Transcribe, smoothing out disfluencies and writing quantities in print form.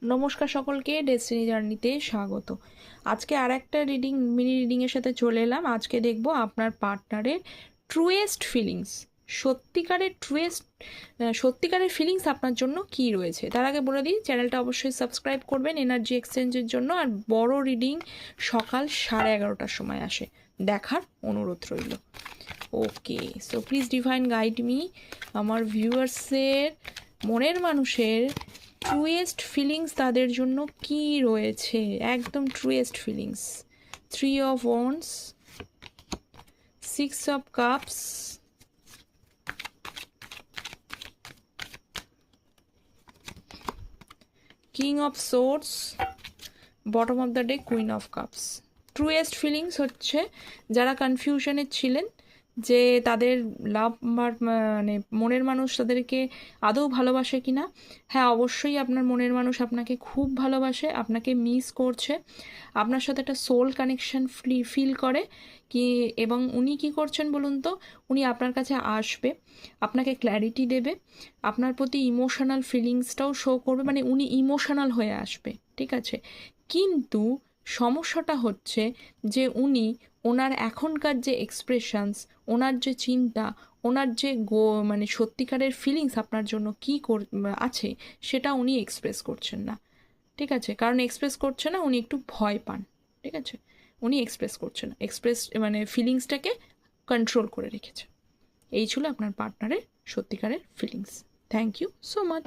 নমস্কার সকলকে, ডেস্টিনি জার্নিতে স্বাগত। আজকে আর একটা মিনি রিডিংয়ের সাথে চলে এলাম। আজকে দেখব আপনার পার্টনারের ট্রুয়েস্ট ফিলিংস, সত্যিকারের ফিলিংস আপনার জন্য কি রয়েছে। তার আগে বলে দিই, চ্যানেলটা অবশ্যই সাবস্ক্রাইব করবেন এনার্জি এক্সচেঞ্জের জন্য। আর বড় রিডিং সকাল 11:30টার সময় আসে, দেখার অনুরোধ রইল। Okay, so please divine guide me. আমার ভিউয়ার্সের, মনের মানুষের ট্রুয়েস্ট ফিলিংস তাদের জন্য কি রয়েছে, একদম truest feelings. 3 of Wands, 6 of Cups, King of Swords, bottom of the deck queen of cups. Truest feelings হচ্ছে যারা কনফিউশনে ছিলেন যে তাদের লাভ মানে মনের মানুষ তাদেরকে আদৌ ভালোবাসে কি না। হ্যাঁ, অবশ্যই আপনার মনের মানুষ আপনাকে খুব ভালোবাসে, আপনাকে মিস করছে, আপনার সাথে একটা সোল কানেকশন ফিল করে কি। এবং উনি কি করছেন বলুন তো, উনি আপনার কাছে আসবে, আপনাকে ক্ল্যারিটি দেবে, আপনার প্রতি ইমোশনাল ফিলিংসটাও শো করবে, মানে উনি ইমোশনাল হয়ে আসবে, ঠিক আছে। কিন্তু সমস্যাটা হচ্ছে যে উনি ওনার এখনকার যে এক্সপ্রেশনস, ওনার যে চিন্তা, ওনার যে মানে সত্যিকারের ফিলিংস আপনার জন্য কী আছে, সেটা উনি এক্সপ্রেস করছেন না, ঠিক আছে। কারণ এক্সপ্রেস করছে না, উনি একটু ভয় পান, ঠিক আছে। উনি এক্সপ্রেস করছে না, মানে ফিলিংসটাকে কন্ট্রোল করে রেখেছে। এই ছিল আপনার পার্টনারের সত্যিকারের feelings. Thank you so much.